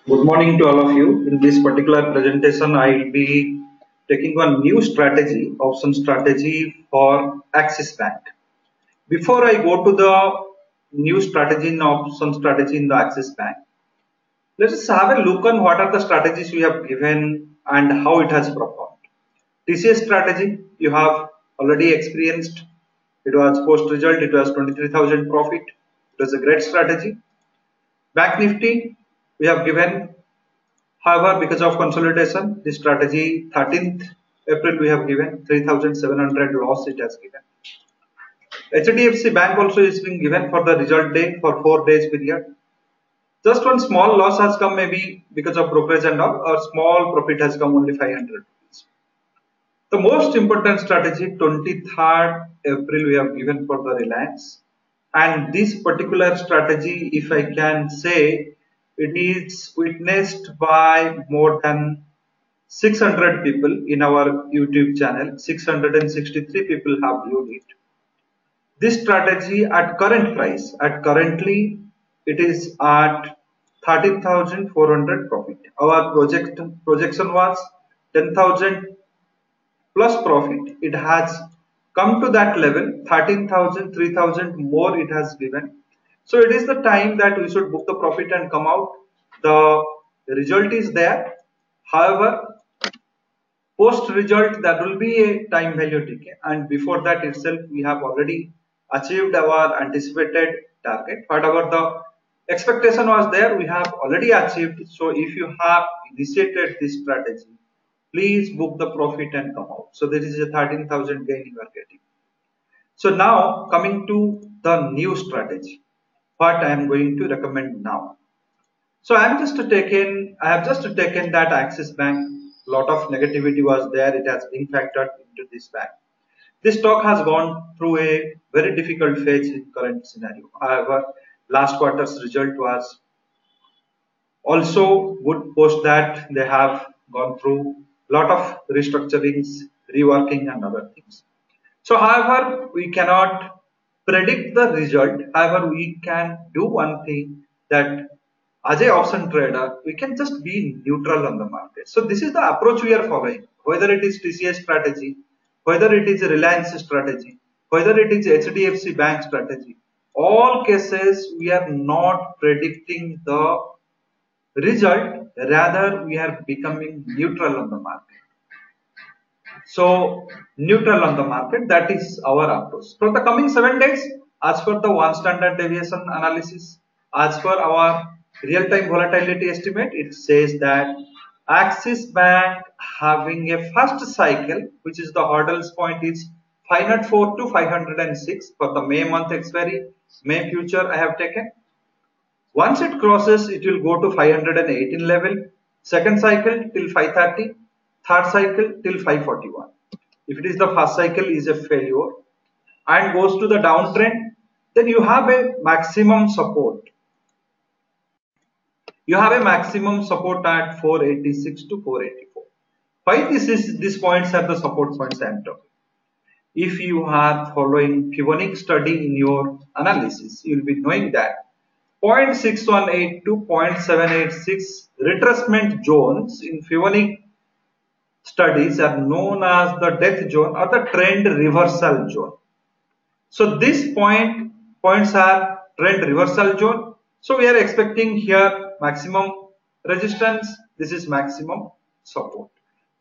Good morning to all of you. In this particular presentation, I will be taking one new strategy, option strategy for Axis Bank. Before I go to the new strategy and option strategy in the Axis Bank, let us have a look on what are the strategies we have given and how it has performed. TCS strategy, you have already experienced. It was post result, it was 23,000 profit. It was a great strategy. Bank Nifty, we have given. However, because of consolidation, this strategy 13th April we have given 3,700 loss it has given. HDFC Bank also is being given for the result day for 4 days period. Just one small loss has come maybe because of brokerage and all, or small profit has come only 500 rupees. The most important strategy 23rd April we have given for the Reliance, and this particular strategy, if I can say, it is witnessed by more than 600 people in our YouTube channel. 663 people have viewed it. This strategy at current price, at currently it is at 13,400 profit. Our projection was 10,000 plus profit. It has come to that level, 13,000, 3,000 more it has given. So it is the time that we should book the profit and come out. The result is there. However, post result there will be a time value decay, and before that itself we have already achieved our anticipated target. Whatever the expectation was there, we have already achieved. So if you have initiated this strategy, please book the profit and come out. So there is a 13,000 gain you are getting. So now coming to the new strategy, what I am going to recommend now. So I have just taken that Axis Bank. Lot of negativity was there. It has been factored into this bank. This stock has gone through a very difficult phase in current scenario. However, last quarter's result was also good. Post that they have gone through lot of restructurings, reworking, and other things. So, however, we cannot predict the result. However, we can do one thing, that as a option trader, we can just be neutral on the market. So this is the approach we are following. Whether it is TCS strategy, whether it is Reliance strategy, whether it is HDFC Bank strategy, all cases we are not predicting the result. Rather, we are becoming neutral on the market. So neutral on the market, that is our approach. For the coming 7 days, as per the one standard deviation analysis, as per our real-time volatility estimate, it says that Axis Bank having a first cycle, which is the hurdles point is 504 to 506 for the May month expiry, May future I have taken. Once it crosses, it will go to 518 level. Second cycle till 530, third cycle till 541. If it is the first cycle is a failure and goes to the downtrend, then you have a maximum support. You have a maximum support at 486 to 484. Why these points are the support points I am talking. If you are following Fibonacci study in your analysis, you will be knowing that 0.618 to 0.786 retracement zones in Fibonacci studies are known as the death zone or the trend reversal zone. So these points are trend reversal zone. So we are expecting here maximum resistance. This is maximum support.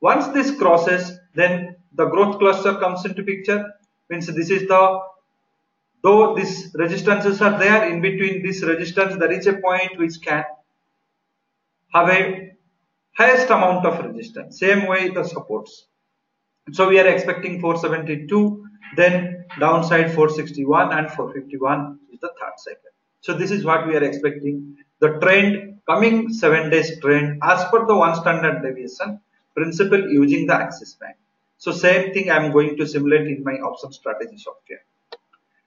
Once this crosses, then the growth cluster comes into picture. Means this is the, though these resistances are there, in between this resistance there is a point which can have a highest amount of resistance. Same way the supports. So we are expecting 472, then downside 461 and 451 is the third cycle. So this is what we are expecting. The trend, coming 7 days trend as per the one standard deviation principle using the Axis Bank. So same thing I am going to simulate in my option strategy software.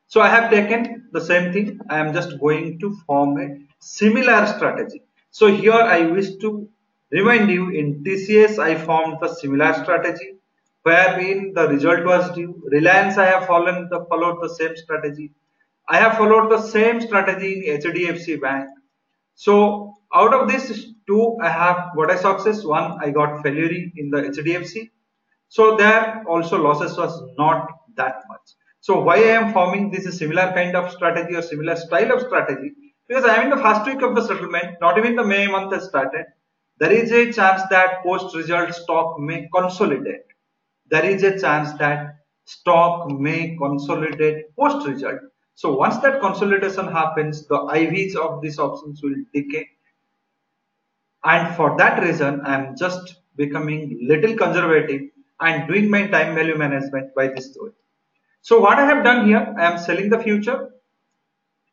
So I have taken the same thing. I am just going to form a similar strategy. So here I wish to remind you, in TCS I formed the similar strategy wherein the result was due. Reliance I have followed the same strategy. I have followed the same strategy in HDFC Bank. So Out of this two, I have what I success. One, I got failure in the HDFC. So there also losses was not that much. So why I am forming this similar kind of strategy or similar style of strategy? Because I am in the first week of the settlement, not even the May month has started. There is a chance that post result stock may consolidate. There is a chance that stock may consolidate post result. So once that consolidation happens, the IVs of these options will decay, and for that reason I am just becoming little conservative and doing my time value management by this way. So what I have done here, I am selling the future.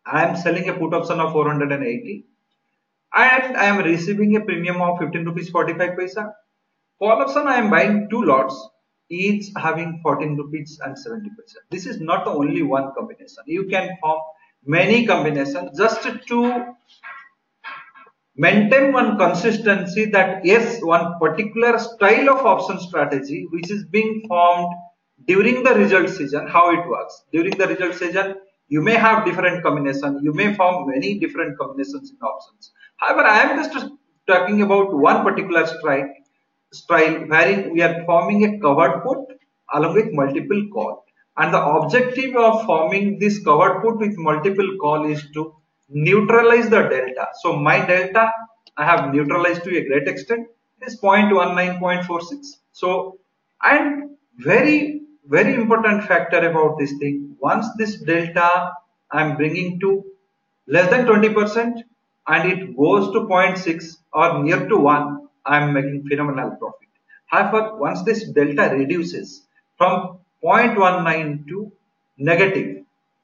I am selling a put option of 480 and I am receiving a premium of 15 rupees 45 paisa. Call option I am buying two lots, each having 14 rupees and 70 paisa. This is not only one combination, you can form many combinations just to maintain one consistency, that yes, one particular style of option strategy which is being formed during the result season. How it works during the result season, you may have different combination, you may form many different combinations in options. However, I am just talking about one particular style wherein we are forming a covered put along with multiple call, and the objective of forming this covered put with multiple call is to neutralize the delta. So my delta I have neutralized to a great extent, is 0.19, 0.46. So, and very important factor about this thing, once this delta I am bringing to less than 20% and it goes to zero point 0.6 or near to 1, I am making phenomenal profit. However, once this delta reduces from 0.19 to negative,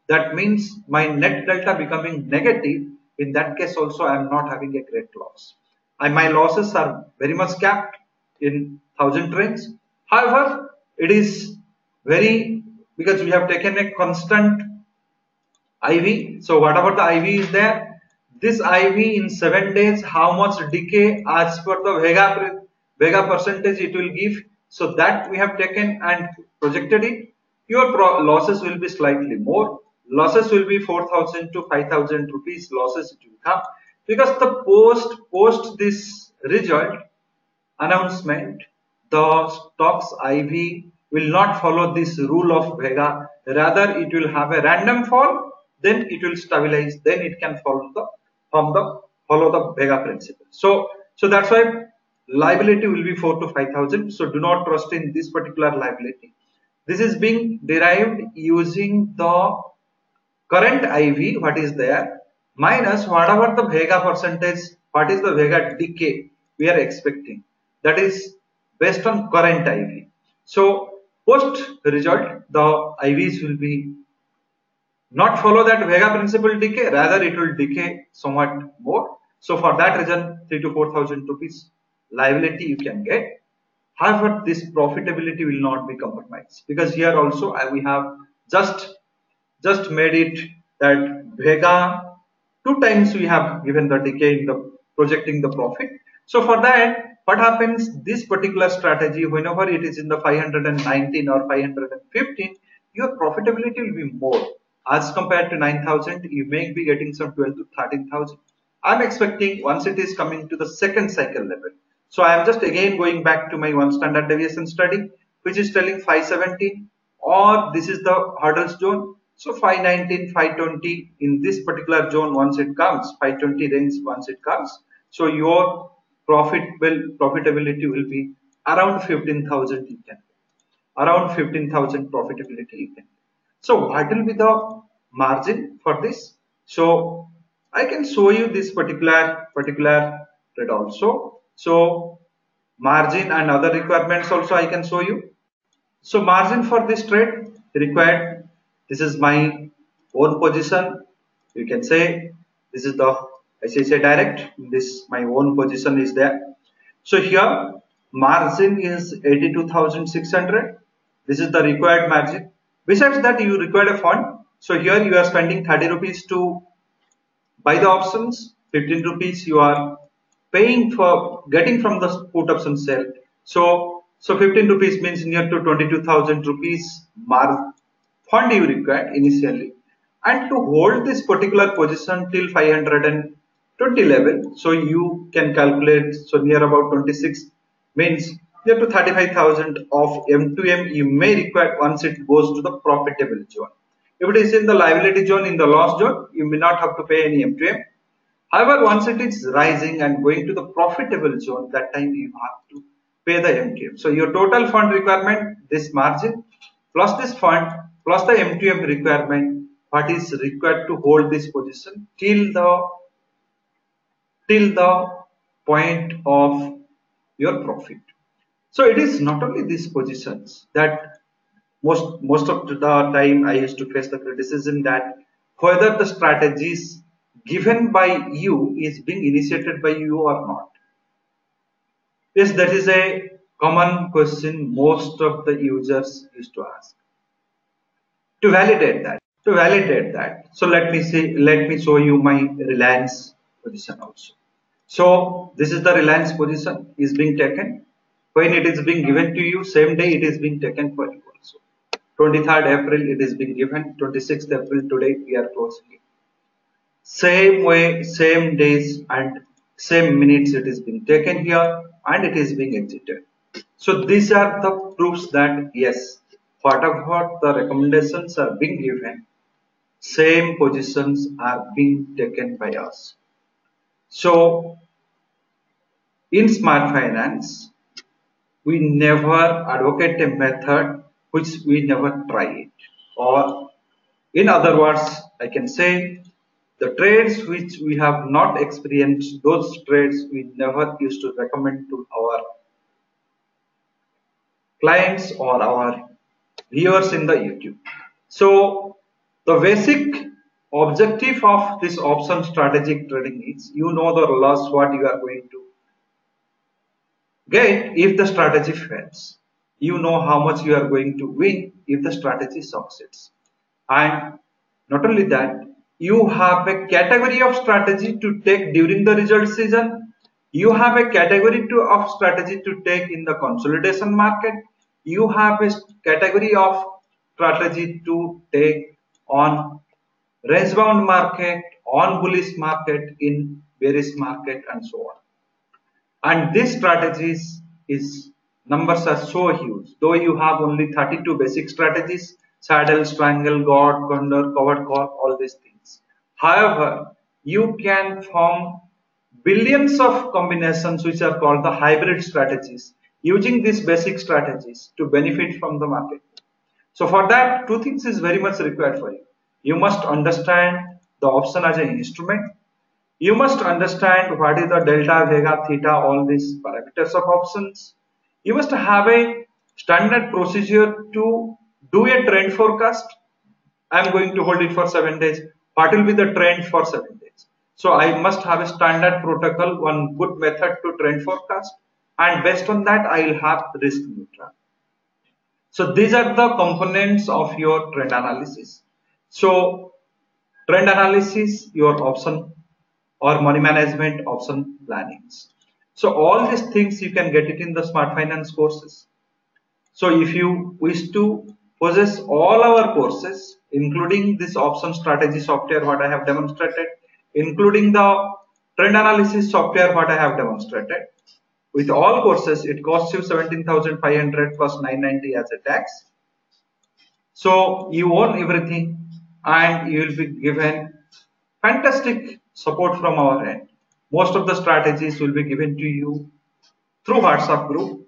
that means my net delta becoming negative. In that case also I am not having a great loss. My losses are very much capped in 1000 range. However, it is very, because we have taken a constant IV. So whatever the IV is there, this IV in 7 days, how much decay as per the Vega percentage it will give. So that we have taken and projected it. Your losses will be slightly more. Losses will be 4,000 to 5,000 rupees losses it will come, because the post this result announcement, the stocks IV will not follow this rule of Vega. Rather, it will have a random fall, then it will stabilize, then it can follow the Vega principle. So that's why liability will be 4 to 5,000. So do not trust in this particular liability. This is being derived using the current IV, what is there, minus whatever the Vega percentage, what is the Vega decay we are expecting. That is based on current IV. So post result, the IVs will be not follow that Vega principle decay, rather it will decay somewhat more. So for that reason, 3 to 4,000 rupees liability you can get. However, this profitability will not be compromised, because here also we have just made it that Vega 2 times we have given the decay in the projecting the profit. So for that, what happens, this particular strategy, whenever it is in the 519 or 515, your profitability will be more as compared to 9,000. You may be getting some 12 to 13,000. I'm expecting once it is coming to the second cycle level. So I am just again going back to my one standard deviation study, which is telling 517, or this is the hurdles zone. So 519, 520 in this particular zone, once it comes, 520 range once it comes. So your profitability will be around 15,000 you can, around 15,000 profitability you can. So what will be the margin for this? So I can show you this particular trade also. So margin and other requirements also I can show you. So margin for this trade required, this is my own position. You can say this is the ICICI Direct. This my own position is there. So here margin is 82,600. This is the required margin. Besides that, you require a fund. So here you are spending 30 rupees to buy the options. 15 rupees you are paying for getting from the put option sale. So 15 rupees means near to 22,000 rupees fund you require initially, and to hold this particular position till 520 20 level. So you can calculate, so near about 26 means near to 35,000 of M2M you may require once it goes to the profitable zone. If it is in the liability zone, in the loss zone, you may not have to pay any M2M. However, once it is rising and going to the profitable zone, that time you have to pay the M2M. So your total fund requirement, this margin plus this fund plus the M2M requirement, what is required to hold this position till the point of your profit. So it is not only these positions that most of the time I used to face the criticism that whether the strategies given by you is being initiated by you or not. Yes, that is a common question most of the users used to ask. To validate that, so let me show you my Reliance position also. So this is the Reliance position is being taken. When it is being given to you, same day it is being taken for you also. 23rd April it is being given, 26th April today we are closing it. Same way, same days and same minutes it is being taken here and it is being exited. So these are the proofs that yes, whatever the recommendations are being given, same positions are being taken by us. So in Smart Finance, we never advocate a method which we never try it. Or in other words, I can say the trades which we have not experienced, those trades we never used to recommend to our clients or our viewers in the YouTube. So the basic objective of this option strategic trading is you know the loss what you are going to get if the strategy fails. You know how much you are going to win if the strategy succeeds. And not only that, you have a category of strategy to take during the result season. You have a category of strategy to take in the consolidation market. You have a category of strategy to take on range bound market, on bullish market, in bearish market, and so on. And these strategies is numbers are so huge. Though you have only 32 basic strategies, saddle, strangle, guard, condor, covered call, all these things. However, you can form billions of combinations which are called the hybrid strategies using these basic strategies to benefit from the market. So for that, two things is very much required for you. You must understand the option as an instrument. You must understand what is the delta, vega, theta, all these parameters of options. You must have a standard procedure to do a trend forecast. I am going to hold it for 7 days. What will be the trend for 7 days? So I must have a standard protocol, one good method to trend forecast, and based on that I will have risk neutral. So these are the components of your trend analysis. So trend analysis, your option or money management option plannings. So all these things you can get it in the Smart Finance courses. So if you wish to possess all our courses, including this option strategy software what I have demonstrated, including the trend analysis software what I have demonstrated, with all courses it costs you 17,500 plus 990 as a tax. So you own everything and you will be given fantastic support from our end. Most of the strategies will be given to you through WhatsApp group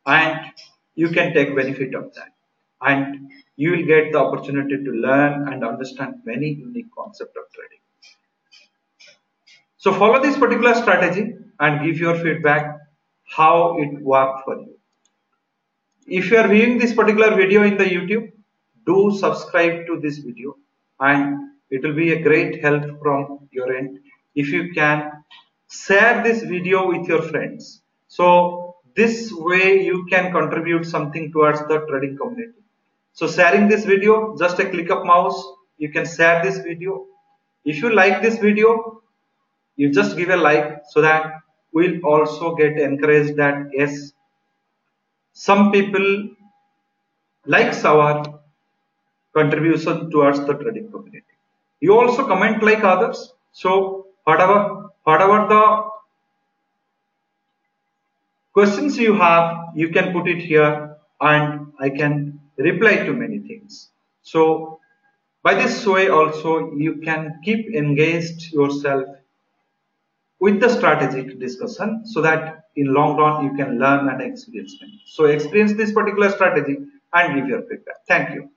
and you can take benefit of that. And you will get the opportunity to learn and understand many unique concepts of trading. So follow this particular strategy and give your feedback how it worked for you. If you are viewing this particular video in the YouTube, do subscribe to this video and it will be a great help from your end if you can share this video with your friends. So this way you can contribute something towards the trading community. So sharing this video, just a click of mouse, you can share this video. If you like this video, you just give a like so that we'll also get encouraged that yes, some people likes our contribution towards the trading community. You also comment like others. So whatever Whatever the questions you have, you can put it here and I can reply to many things. So by this way also you can keep engaged yourself with the strategic discussion so that in long run you can learn and experience many. So experience this particular strategy and give your feedback. Thank you.